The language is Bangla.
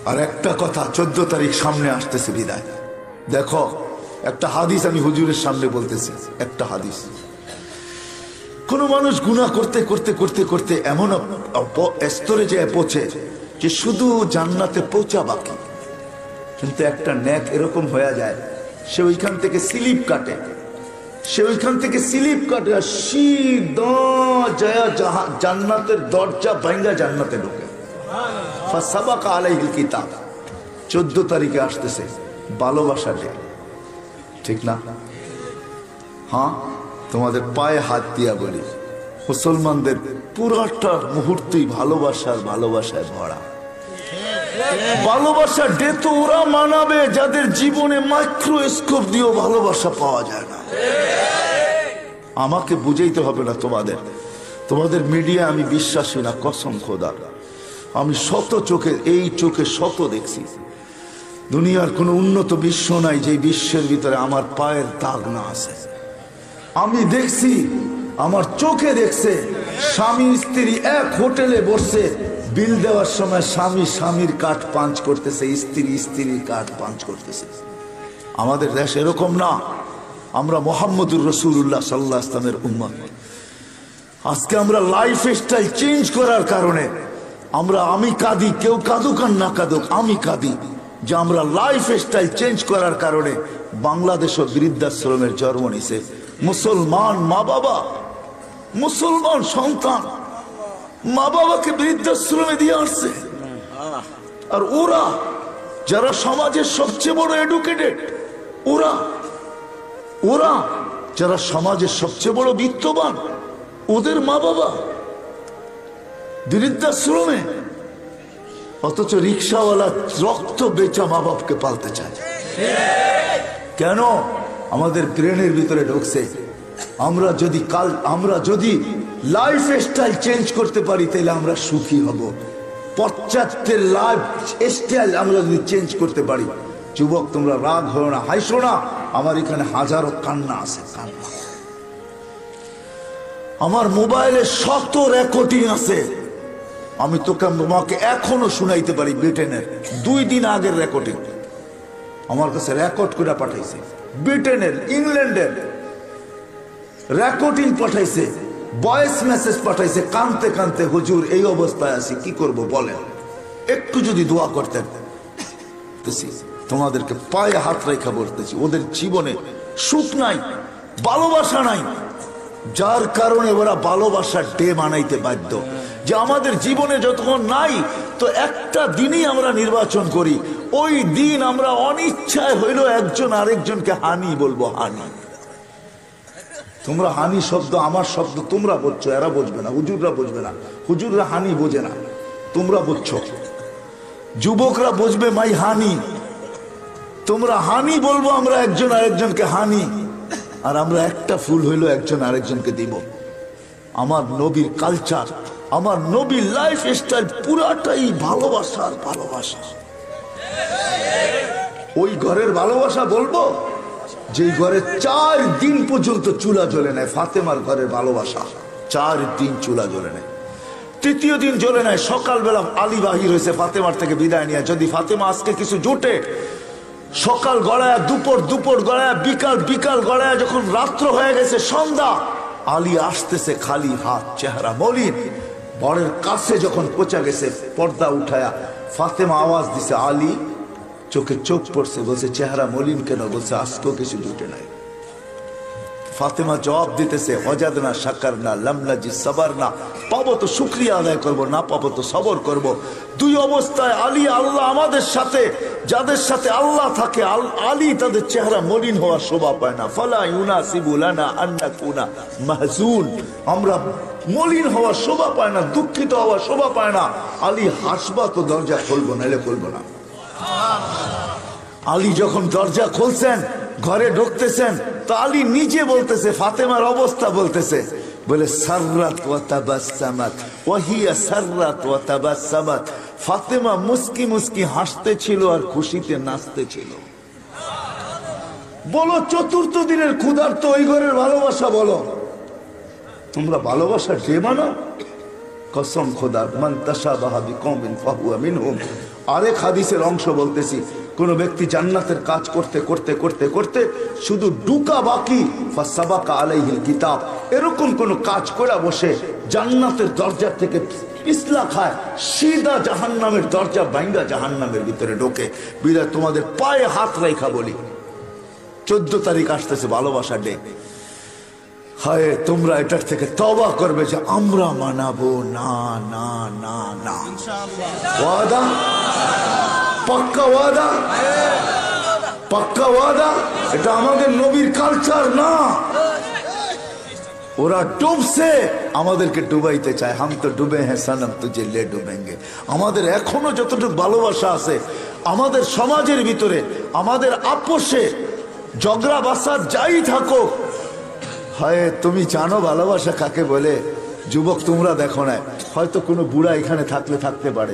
আর একটা কথা, 14 তারিখ সামনে আসতেছে বিদায়। দেখো একটা হাদিস আমি হুজুরের সামনে বলতেছি, একটা হাদিস। কোন মানুষ গুনাহ করতে করতে করতে করতে এমন স্তরে যে পৌঁছে যে শুধু জান্নাতে পৌঁছা বাকি, কিন্তু একটা নেক এরকম হয়ে যায় সে ওইখান থেকে স্লিপ কাটে, আর সিধা জয়া জান্নাতের দরজা ভাঙ্গা জান্নাতে ঢোকে। ফাসাবাকা আলাইহিল কিতাব। 14 তারিখে আসতেছে ভালোবাসা ডে, ঠিক না? হ্যাঁ, তোমাদের পায়ে হাত দিয়া বলি, মুসলমানদের পুরাটা মুহূর্তই ভালোবাসায় ভরা। ভালোবাসা ডে তো ওরা মানাবে যাদের জীবনে মাইক্রোস্কোপ দিয়েও ভালোবাসা পাওয়া যায় না। আমাকে বুঝাইতে হবে না তোমাদের মিডিয়া আমি বিশ্বাসী না, কসম খোদার। আমি এই চোখে শত দেখছি। দুনিয়ার কোনো উন্নত বিশ্ব নাই যে বিশ্বের ভিতরে আমার পায়ের দাগ না আছে। আমি দেখছি, আমার চোখে দেখছে, স্বামী স্ত্রী এক হোটেলে বসে বিল দেওয়ার সময় স্বামী স্বামীর কাঠ পাঞ্চ করতেছে, স্ত্রী স্ত্রীর কাঠ পাঞ্চ করতেছে। আমাদের দেশ এরকম না। আমরা মুহাম্মদুর রাসূলুল্লাহ সাল্লাল্লাহু আলাইহি ওয়াসাল্লামের উম্মত। আজকে আমরা লাইফ স্টাইল চেঞ্জ করার কারণে আমি কাঁদি, কেউ কাঁদুক আর না কাঁদুক, আমি কাঁদি যে আমরা লাইফ স্টাইল চেঞ্জ করার কারণে বাংলাদেশও বৃদ্ধাশ্রমের জন্ম নিছে। মুসলমান মা বাবা, মুসলমান সন্তান মা বাবাকে বৃদ্ধাশ্রমে দিয়ে আসছে। আর ওরা যারা সমাজের সবচেয়ে বড় এডুকেটেড, ওরা যারা সমাজের সবচেয়ে বড় বিত্তবান, ওদের মা বাবা বৃদ্ধাশ্রমে। অথচ রিক্সাওয়ালা রক্ত বেচা মা বাপকে পালতে চায়। কেন? আমাদের ব্রেনের ভিতরে ঢুকছে আমরা যদি লাইফ স্টাইল চেঞ্জ করতে পারি তাহলে আমরা সুখী হব। পশ্চাত্যের লাইফ স্টাইল আমরা যদি চেঞ্জ করতে পারি। যুবক, তোমরা রাগ হও না, হাসো না, আমার এখানে হাজারো কান্না আছে, কান্না। আমার মোবাইলে শত রেকর্ডিং আছে, আমি তোমাকে এখনো শুনাইতে পারি। ব্রিটেনের 2 দিন আগের রেকর্ডিং আমার কাছে রেকর্ড করে পাঠাইছে। ব্রিটেনের, ইংল্যান্ডের রেকর্ডিং পাঠাইছে, ভয়েস মেসেজ পাঠাইছে, কানতে কানতে, হুজুর এই অবস্থায় আছি, কি করব বলেন, একটু যদি দোয়া করতেন। তোমাদেরকে পায়ে হাত রেখা বলতেছি, ওদের জীবনে সুখ নাই, ভালোবাসা নাই, যার কারণে ওরা ভালোবাসার ডে মানাইতে বাধ্য। যে আমাদের জীবনে যতক্ষণ নাই, তো একটা দিনই আমরা নির্বাচন করি, ওই দিন আমরা অনিচ্ছায় হইল একজন আরেকজনকে হানি বলবো, হানি। তোমরা হানি শব্দ আমার শব্দ, তোমরা বুঝছো, এরা বুঝবে না, হুজুররা বুঝবে না, হুজুররা হানি বোঝে না, তোমরা বুঝছো। যুবকরা বুঝবে মাই হানি, তোমরা হানি বলবো, আমরা একজন আরেকজনকে হানি। আর আমরা একটা ফুল হইলো একজন আরেকজনকে দিব। আমার নবীর কালচার, আমার নবীর লাইফ স্টাইল পুরাটাই ভালোবাসার ভালোবাসা। ওই ঘরের ভালোবাসা বলবো যে ঘরে 4 দিন পর্যন্ত চুলা জ্বলে নেয়। ফাতেমার ঘরের ভালোবাসা 4 দিন চুলা জ্বলে নেয়। 3য় দিন জ্বলে নেয়। সকালবেলা আলী বাহির হয়েছে ফাতেমার থেকে বিদায় নিয়ে। যদি ফাতেমা আজকে কিছু জোটে, সকাল গড়ায়, দুপুর গড়ায়, বিকাল গড়ায়, যখন রাত্র হয়ে গেছে, সন্ধ্যা, আলী আসতেছে খালি হাত, চেহারা মলিন। বরের কাছে যখন পৌঁছা গেছে, পর্দা উঠায়া ফাতেমা আওয়াজ দিছে, আলী। চোখে চোখ পড়ছে, বলছে চেহারা মলিন কেন? বলছে আজকেও কিছু জুটে নাই। ফাতেমা জবাব দিতেছে, ওয়াজাদনা শাকারনা লাম নাজি সাবারনা। পাবো তো শুকরিয়া আদায় করব, না পাবো তো সবর করব। 2 অবস্থায় আলী আল্লাহ আমাদের সাথে, যাদের সাথে আল্লাহ থাকে, আলী তাদের চেহারা মলিন হওয়ার শোভা পায় না। ফালা ইউনাসিবু লানা আন নাকুনা মাহজুন। আমরা মলিন হওয়ার শোভা পায় না, দুঃখিত হওয়ার শোভা পায় না। আলী হাসবা তো দরজা খুলবো, নাইলে খুলবো না। আলী যখন দরজা খুলছেন, ঘরে ঢুকতেছেন, তো আলী নিজে বলতেছে, ফাতেমার অবস্থা বলতেছে, বলে সাররাত ওয়া তাবাসসামাত ওয়া হিয়া সাররাত ওয়া তাবাসসামাত। ফাতেমা মুস্কি মুস্কি হাসতেছিল আর খুশিতে নাচতেছিল। বলো, 4র্থ দিনের ক্ষুধার্ত ওই ঘরের ভালোবাসা বলো। তোমরা ভালোবাসা ডে মানাও? কসম খোদার, মান তাশাবাহা বিকওমিন ফাহুয়া মিনহুম। আরেক হাদিসের অংশ বলতেছি, কোন ব্যক্তি জান্নাতের কাজ করতে করতে করতে করতে শুধু ডুকা বাকি, ফাসাবাকা আলাইহিল কিতাব, এরকম কোন কাজ করে বসে জান্নাতের দরজা থেকে পিছলা খায়, সিধা জাহান্নামের দরজা ভাঙ্গা জাহান্নামের ভিতরে ঢোকে। বিদায় তোমাদের পায়ে হাত রেখা বলি, 14 তারিখ আসতেছে ভালোবাসা ডে। হায় তোমরা এটার থেকে তওবা করবে যে আমরা মানাবো না না না না। ওয়াদা, পাক্কা ওয়াদা, পাক্কা ওয়াদা। এটা আমাদের নবীর কালচার না। ওরা ডুবছে, আমাদেরকে ডুবাইতে চায়। হাম তো ডুবে হ্যাঁ সনম তুঝে লে ডুবেঙ্গে। আমাদের এখনো যতটুকু ভালোবাসা আছে আমাদের সমাজের ভিতরে, আমাদের আপোষে ঝগড়া বাসার যাই থাকো, হয় তুমি জানো ভালোবাসা কাকে বলে? যুবক তোমরা দেখো না, হয়তো কোনো বুড়া এখানে থাকলে থাকতে পারে,